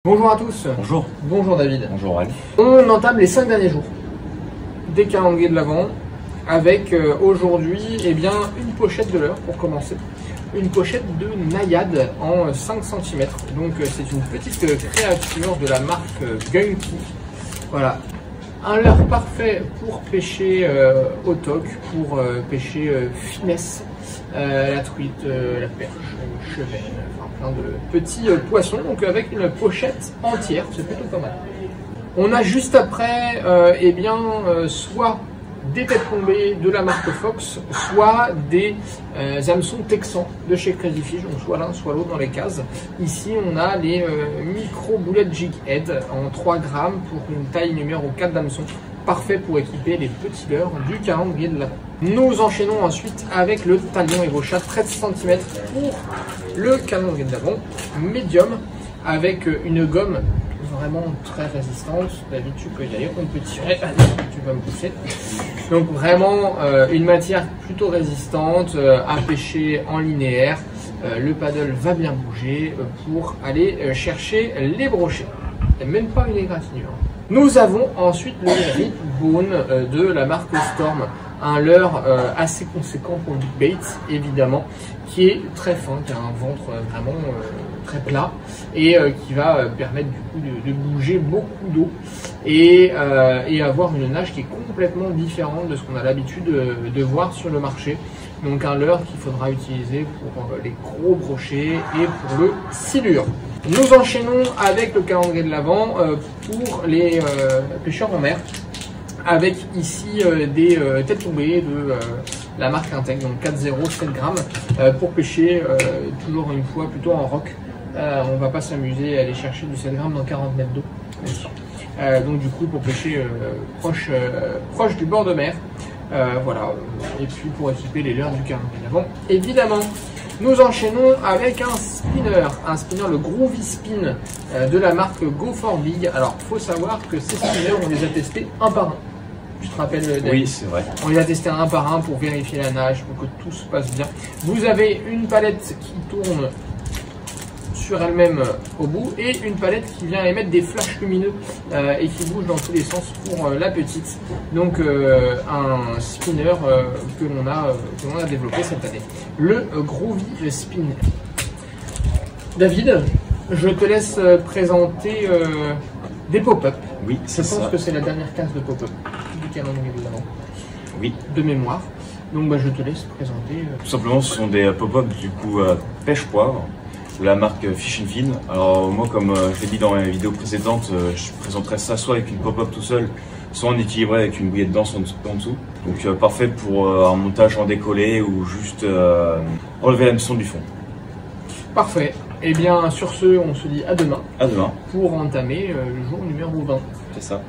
Bonjour à tous. Bonjour. Bonjour David. Bonjour Ali. On entame les 5 derniers jours des calendriers de l'Avent avec aujourd'hui une pochette de l'heure pour commencer. Une pochette de naïade en 5 cm. Donc c'est une petite créature de la marque Gunky. Voilà. Un leurre parfait pour pêcher au toc, pour pêcher finesse, la truite, la perche, le chevet, enfin plein de petits poissons, donc avec une pochette entière, c'est plutôt pas mal. On a juste après soit des têtes tombées de la marque Fox, soit des hameçons texans de chez Crazy Fish, donc soit l'un soit l'autre dans les cases. Ici on a les micro boulettes jig head en 3 grammes pour une taille numéro 4 d'hameçon, parfait pour équiper les petits leurres du calendrier de l'Avent. Nous enchaînons ensuite avec le talion Evo-Chat 13 cm pour le calendrier de l'Avent médium avec une gomme vraiment très résistante. David, tu peux y aller, on peut tirer. Allez, tu vas me pousser. Donc vraiment une matière plutôt résistante à pêcher en linéaire. Le paddle va bien bouger pour aller chercher les brochets. Et même pas une égratignure. Nous avons ensuite le Rip Bone de la marque Storm. Un leurre assez conséquent pour le big bait, évidemment, qui est très fin, qui a un ventre vraiment très plat et qui va permettre du coup de bouger beaucoup d'eau et avoir une nage qui est complètement différente de ce qu'on a l'habitude de voir sur le marché. Donc un leurre qu'il faudra utiliser pour les gros brochets et pour le silure. Nous enchaînons avec le calendrier de l'Avent pour les pêcheurs en mer, avec ici des têtes tombées de la marque Intec, donc 4,0 7 grammes pour pêcher toujours une fois plutôt en roc. On va pas s'amuser à aller chercher du 7 grammes dans 40 mètres d'eau. Donc du coup pour pêcher proche du bord de mer. Voilà, et puis pour équiper les leurres du calendrier de l'Avent, évidemment. Nous enchaînons avec un spinner, le Groovy Spin de la marque Go for Big. Alors, il faut savoir que ces spinners, on les a testés un par un. Tu te rappelles, David? Oui, c'est vrai. On les a testés un par un pour vérifier la nage, pour que tout se passe bien. Vous avez une palette qui tourne sur elle-même au bout et une palette qui vient émettre des flashs lumineux et qui bouge dans tous les sens pour la petite. Donc un spinner que l'on a développé cette année, le Groovy Spinner. David, je te laisse présenter des pop-up. Oui, c'est ça. Je pense que c'est la dernière case de pop-up du calendrier de l'Avent. Oui. De mémoire. Donc je te laisse présenter. Tout simplement, ce sont des pop-up du coup pêche poivre de la marque Fish & Fin. Alors moi, comme je l'ai dit dans mes vidéos précédentes, je présenterai ça soit avec une pop-up tout seul, soit en équilibré avec une bouillie de danse en dessous. Donc parfait pour un montage en décollé ou juste relever l'hameçon du fond. Parfait. Et bien sur ce, on se dit à demain. À demain. Pour entamer le jour numéro 20. C'est ça.